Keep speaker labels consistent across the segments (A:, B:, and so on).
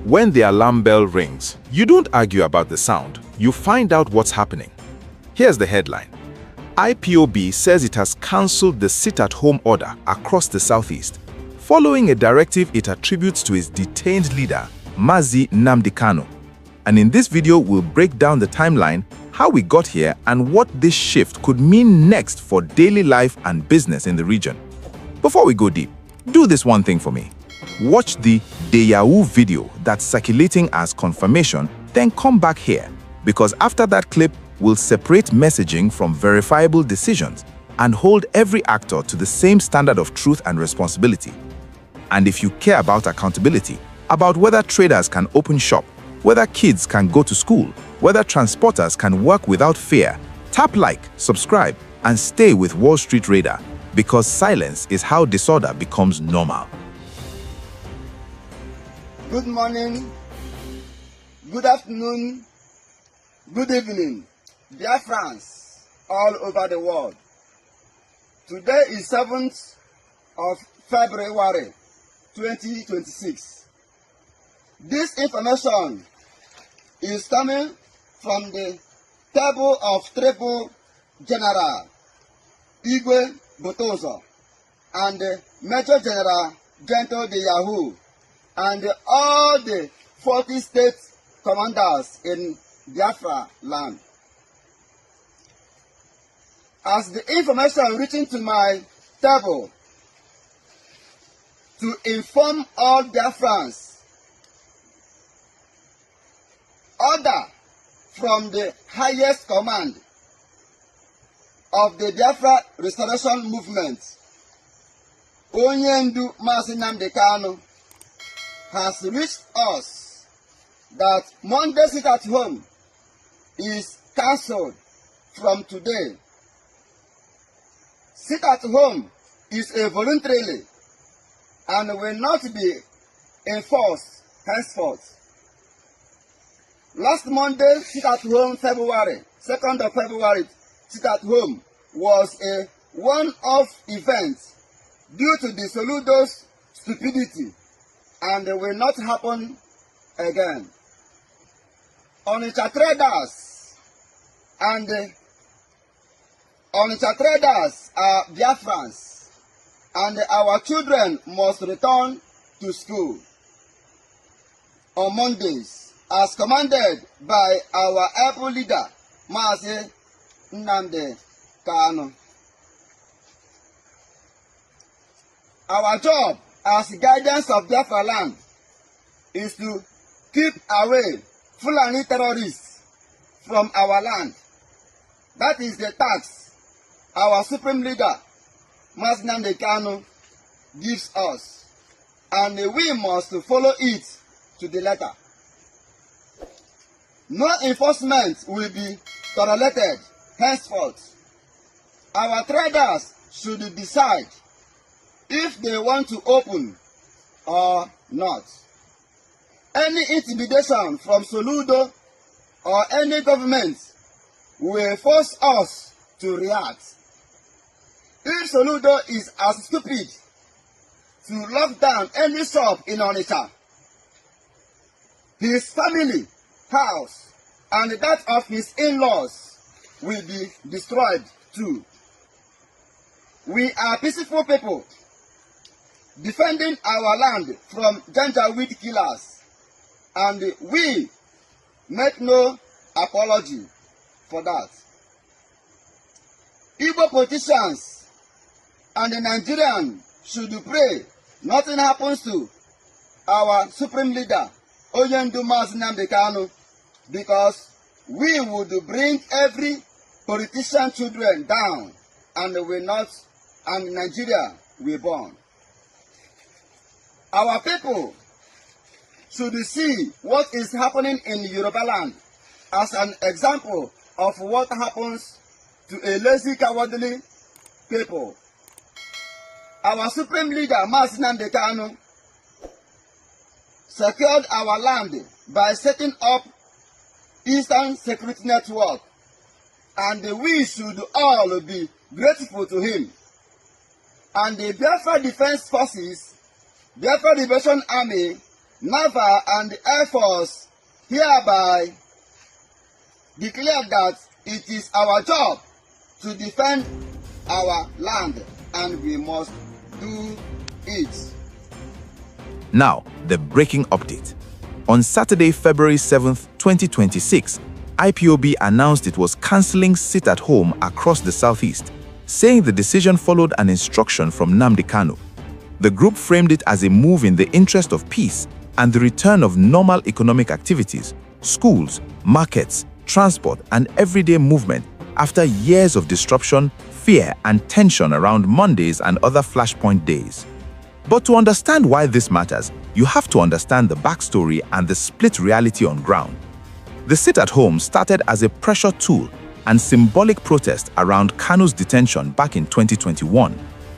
A: When the alarm bell rings, you don't argue about the sound, you find out what's happening. Here's the headline. IPOB says it has cancelled the sit-at-home order across the southeast, following a directive it attributes to its detained leader, Mazi Nnamdi Kanu. And in this video, we'll break down the timeline, how we got here, and what this shift could mean next for daily life and business in the region. Before we go deep, do this one thing for me. Watch the Deyawu video that's circulating as confirmation, then come back here, because after that clip, we'll separate messaging from verifiable decisions and hold every actor to the same standard of truth and responsibility. And if you care about accountability, about whether traders can open shop, whether kids can go to school, whether transporters can work without fear, tap like, subscribe, and stay with Wall Street Radar, because silence is how disorder becomes normal.
B: Good morning, good afternoon, good evening, dear friends all over the world. Today is 7th of February 2026. This information is coming from the table of Triple General Igwe Botozo and Major General Gento de Yahoo and all the 40 state commanders in Biafra land. As the information reaching to my table to inform all Biafrans, order from the highest command of the Biafra Restoration Movement, Onyendu Mazi Nnamdi Kanu, has reached us that Monday sit at home is cancelled from today. Sit at home is a voluntarily and will not be enforced henceforth. Last Monday, sit at home February, 2nd of February, sit at home was a one-off event due to the Soludo's stupidity and will not happen again. Onitsha traders and Onitsha traders are Biafrans, and our children must return to school on Mondays, as commanded by our able leader, Mazi Nnamdi Kanu. Our job as guardians of Biafra land is to keep away Fulani terrorists from our land. That is the task our supreme leader, Mazi Nnamdi Kanu, gives us, and we must follow it to the letter. No enforcement will be tolerated henceforth. Our traders should decide if they want to open or not. Any intimidation from Soludo or any government will force us to react. If Soludo is as stupid to lock down any shop in Onitsha, his family, house, and that of his in-laws will be destroyed too. We are peaceful people, defending our land from Janjaweed killers, and we make no apology for that. Igbo politicians and the Nigerians should pray nothing happens to our supreme leader, Onyendu Mazi Nnamdi Kanu, because we would bring every politician children down, and Nigeria will burn. Our people should see what is happening in Yoruba land as an example of what happens to a lazy, cowardly people. Our supreme leader, Mazi Nnamdi Kanu, secured our land by setting up Eastern Security Network, and we should all be grateful to him. And the Biafra Defense Forces, Biafra Liberation Army, Naval and the Air Force hereby declare that it is our job to defend our land, and we must do it.
A: Now, the breaking update. On Saturday, February 7th, 2026, IPOB announced it was cancelling sit-at-home across the southeast, saying the decision followed an instruction from Nnamdi Kanu. The group framed it as a move in the interest of peace and the return of normal economic activities, schools, markets, transport, and everyday movement after years of disruption, fear, and tension around Mondays and other flashpoint days. But to understand why this matters, you have to understand the backstory and the split reality on ground. The sit-at-home started as a pressure tool and symbolic protest around Kanu's detention back in 2021,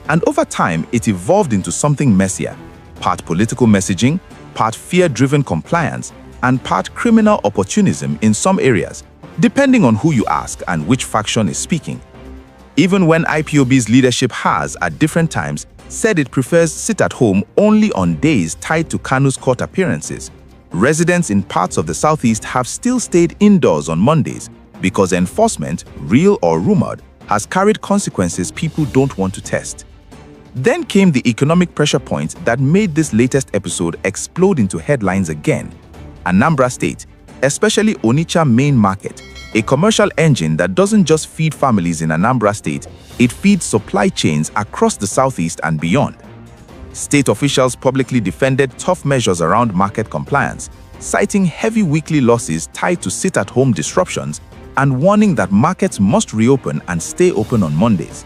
A: and over time it evolved into something messier, part political messaging, part fear-driven compliance, and part criminal opportunism in some areas, depending on who you ask and which faction is speaking. Even when IPOB's leadership has, at different times, said it prefers sit-at-home only on days tied to Kanu's court appearances, residents in parts of the southeast have still stayed indoors on Mondays because enforcement, real or rumored, has carried consequences people don't want to test. Then came the economic pressure point that made this latest episode explode into headlines again. Anambra State, especially Onitsha main market, a commercial engine that doesn't just feed families in Anambra State, it feeds supply chains across the southeast and beyond. State officials publicly defended tough measures around market compliance, citing heavy weekly losses tied to sit-at-home disruptions and warning that markets must reopen and stay open on Mondays.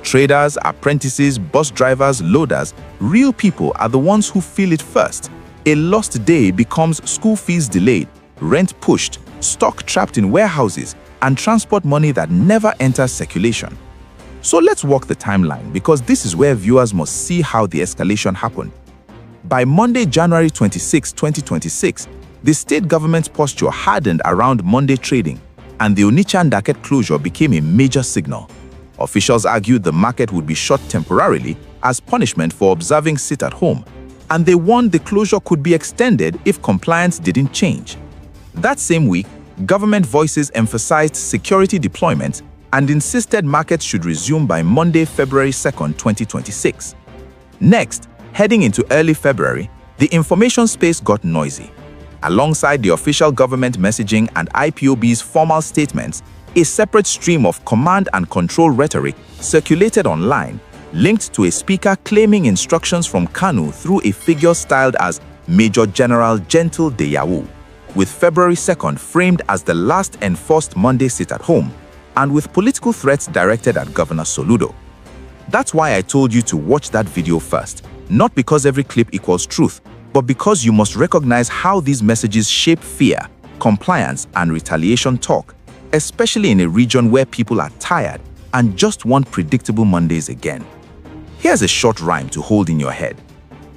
A: Traders, apprentices, bus drivers, loaders, real people are the ones who feel it first. A lost day becomes school fees delayed, rent pushed, stock trapped in warehouses, and transport money that never enters circulation. So let's walk the timeline, because this is where viewers must see how the escalation happened. By Monday, January 26, 2026, the state government's posture hardened around Monday trading, and the Onitsha Ndaket closure became a major signal. Officials argued the market would be shut temporarily as punishment for observing sit-at-home, and they warned the closure could be extended if compliance didn't change. That same week, government voices emphasized security deployment and insisted markets should resume by Monday, February 2, 2026. Next, heading into early February, the information space got noisy. Alongside the official government messaging and IPOB's formal statements, a separate stream of command and control rhetoric circulated online, linked to a speaker claiming instructions from Kanu through a figure styled as Major General Gentle Deyawu, with February 2nd framed as the last enforced Monday sit-at-home, and with political threats directed at Governor Soludo. That's why I told you to watch that video first, not because every clip equals truth, but because you must recognize how these messages shape fear, compliance, and retaliation talk, especially in a region where people are tired and just want predictable Mondays again. Here's a short rhyme to hold in your head.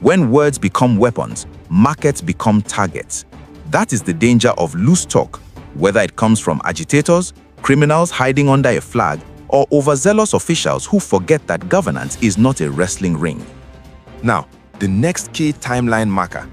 A: When words become weapons, markets become targets. That is the danger of loose talk, whether it comes from agitators, criminals hiding under a flag, or overzealous officials who forget that governance is not a wrestling ring. Now, the next key timeline marker.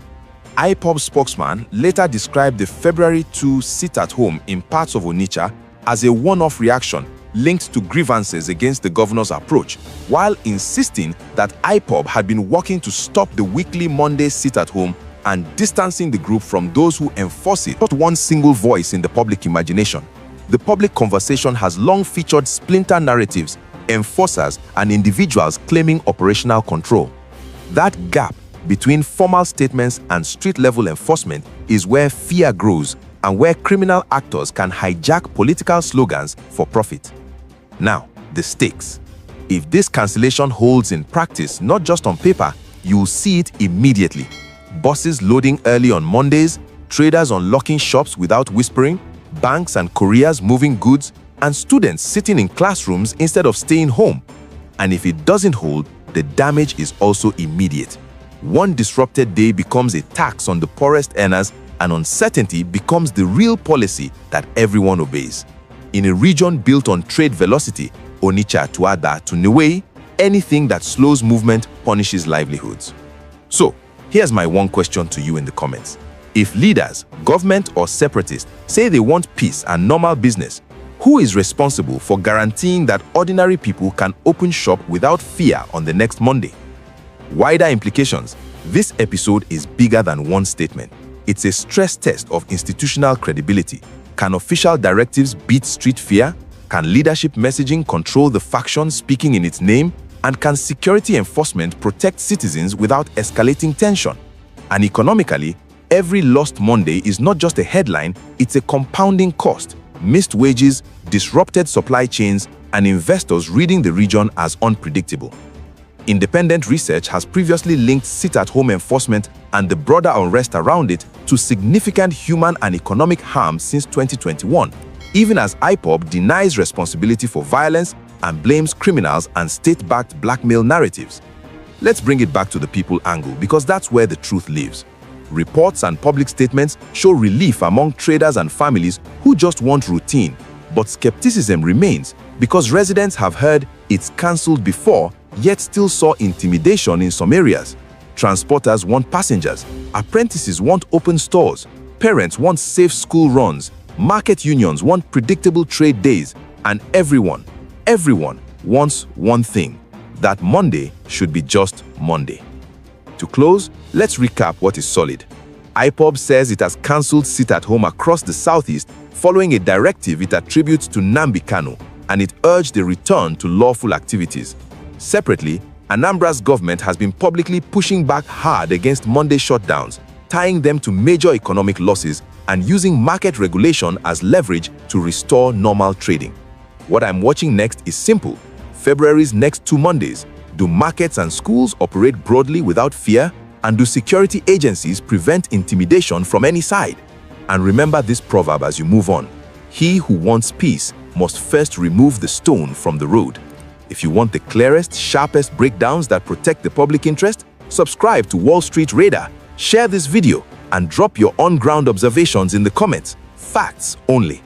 A: IPOB spokesman later described the February 2 sit-at-home in parts of Onitsha as a one-off reaction linked to grievances against the governor's approach, while insisting that IPOB had been working to stop the weekly Monday sit-at-home and distancing the group from those who enforce it. Not one single voice in the public imagination. The public conversation has long featured splinter narratives, enforcers, and individuals claiming operational control. That gap between formal statements and street-level enforcement is where fear grows and where criminal actors can hijack political slogans for profit. Now, the stakes. If this cancellation holds in practice, not just on paper, you'll see it immediately. Buses loading early on Mondays, traders unlocking shops without whispering, banks and couriers moving goods, and students sitting in classrooms instead of staying home. And if it doesn't hold, the damage is also immediate. One disrupted day becomes a tax on the poorest earners, and uncertainty becomes the real policy that everyone obeys. In a region built on trade velocity, Onitsha to Ada to Niue, anything that slows movement punishes livelihoods. So, Here's my one question to you in the comments. If leaders, government or separatists say they want peace and normal business, who is responsible for guaranteeing that ordinary people can open shop without fear on the next Monday? Wider implications. This episode is bigger than one statement. It's a stress test of institutional credibility. Can official directives beat street fear? Can leadership messaging control the faction speaking in its name? And can security enforcement protect citizens without escalating tension? And economically, every lost Monday is not just a headline, it's a compounding cost. Missed wages, disrupted supply chains, and investors reading the region as unpredictable. Independent research has previously linked sit-at-home enforcement and the broader unrest around it to significant human and economic harm since 2021, even as IPOB denies responsibility for violence and blames criminals and state-backed blackmail narratives. Let's bring it back to the people angle because that's where the truth lives. Reports and public statements show relief among traders and families who just want routine, but skepticism remains because residents have heard it's cancelled before yet still saw intimidation in some areas. Transporters want passengers, apprentices want open stores, parents want safe school runs, market unions want predictable trade days, and everyone wants one thing: that Monday should be just Monday. To close, let's recap what is solid. IPOB says it has cancelled sit-at-home across the southeast following a directive it attributes to Nnamdi Kanu, and it urged a return to lawful activities. Separately, Anambra's government has been publicly pushing back hard against Monday shutdowns, tying them to major economic losses and using market regulation as leverage to restore normal trading. What I'm watching next is simple. February's next 2 Mondays. Do markets and schools operate broadly without fear? And do security agencies prevent intimidation from any side? And remember this proverb as you move on. He who wants peace must first remove the stone from the road. If you want the clearest, sharpest breakdowns that protect the public interest, subscribe to Wall Street Radar, share this video, and drop your on-ground observations in the comments. Facts only.